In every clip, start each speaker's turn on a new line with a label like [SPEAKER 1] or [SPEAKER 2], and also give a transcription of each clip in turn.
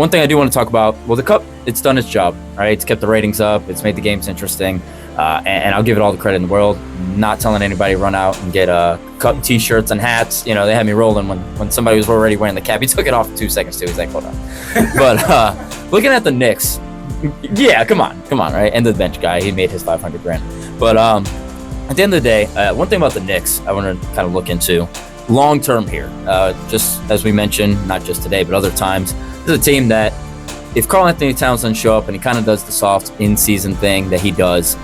[SPEAKER 1] one thing I do want to talk about, well, the Cup, it's done its job, right? It's kept the ratings up. It's made the games interesting. And I'll give it all the credit in the world. Not telling anybody run out and get Cup T-shirts and hats. You know, they had me rolling when somebody was already wearing the cap. He took it off in 2 seconds, too. He's like, hold on. But looking at the Knicks, yeah, come on, right? End of the bench guy. He made his $500,000. But at the end of the day, one thing about the Knicks I want to kind of look into long-term here. Just as we mentioned, not just today, but other times, this is a team that if Karl-Anthony Towns doesn't show up and he kind of does the soft in-season thing that he does,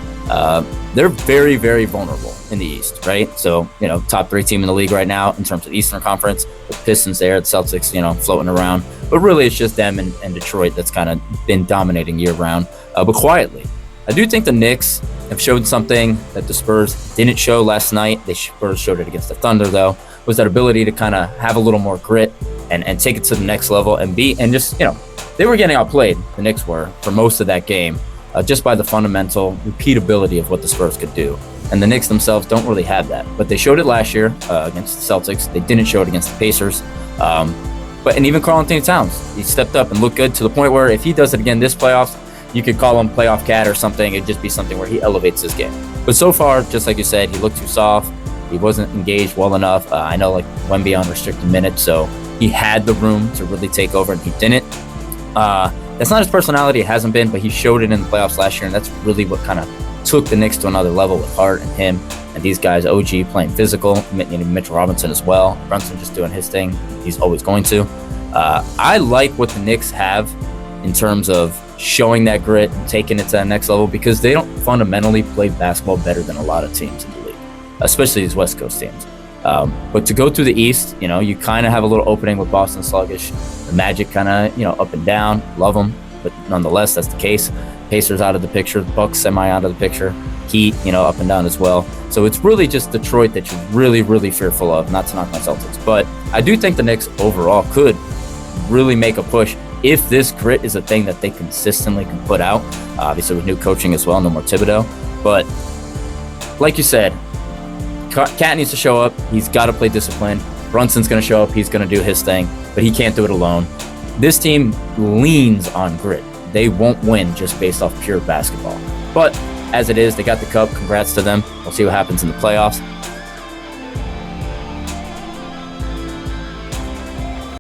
[SPEAKER 1] they're very, very vulnerable in the East, right? So, you know, top 3 team in the league right now in terms of the Eastern Conference. The Pistons there, the Celtics, you know, floating around. But really, it's just them and Detroit that's kind of been dominating year-round, but quietly. I do think the Knicks have showed something that the Spurs didn't show last night. The Spurs showed it against the Thunder, though, was that ability to kind of have a little more grit and take it to the next level and just, you know, they were getting outplayed, the Knicks were, for most of that game, just by the fundamental repeatability of what the Spurs could do. And the Knicks themselves don't really have that. But they showed it last year against the Celtics. They didn't show it against the Pacers. And even Karl-Anthony Towns, he stepped up and looked good to the point where if he does it again this playoffs, you could call him playoff cat or something. It'd just be something where he elevates his game. But so far, just like you said, he looked too soft. He wasn't engaged well enough. I know like Wemby on restricted minutes, so he had the room to really take over and he didn't. That's not his personality. It hasn't been, but he showed it in the playoffs last year, and that's really what kind of took the Knicks to another level with Hart and him and these guys, OG playing physical, Mitchell Robinson as well. Brunson just doing his thing. He's always going to. I like what the Knicks have in terms of showing that grit and taking it to that next level because they don't fundamentally play basketball better than a lot of teams in the league, especially these West Coast teams. But to go through the East, you know, you kind of have a little opening with Boston sluggish. The Magic kind of, you know, up and down. Love them, but nonetheless, that's the case. Pacers out of the picture. Bucks semi out of the picture. Heat, you know, up and down as well. So it's really just Detroit that you're really, really fearful of, not to knock my Celtics. But I do think the Knicks overall could really make a push if this grit is a thing that they consistently can put out. Obviously with new coaching as well, no more Thibodeau. But like you said, Cat needs to show up. He's got to play disciplined. Brunson's going to show up. He's going to do his thing, but he can't do it alone. This team leans on grit. They won't win just based off pure basketball. But as it is, they got the cup. Congrats to them. We'll see what happens in the playoffs.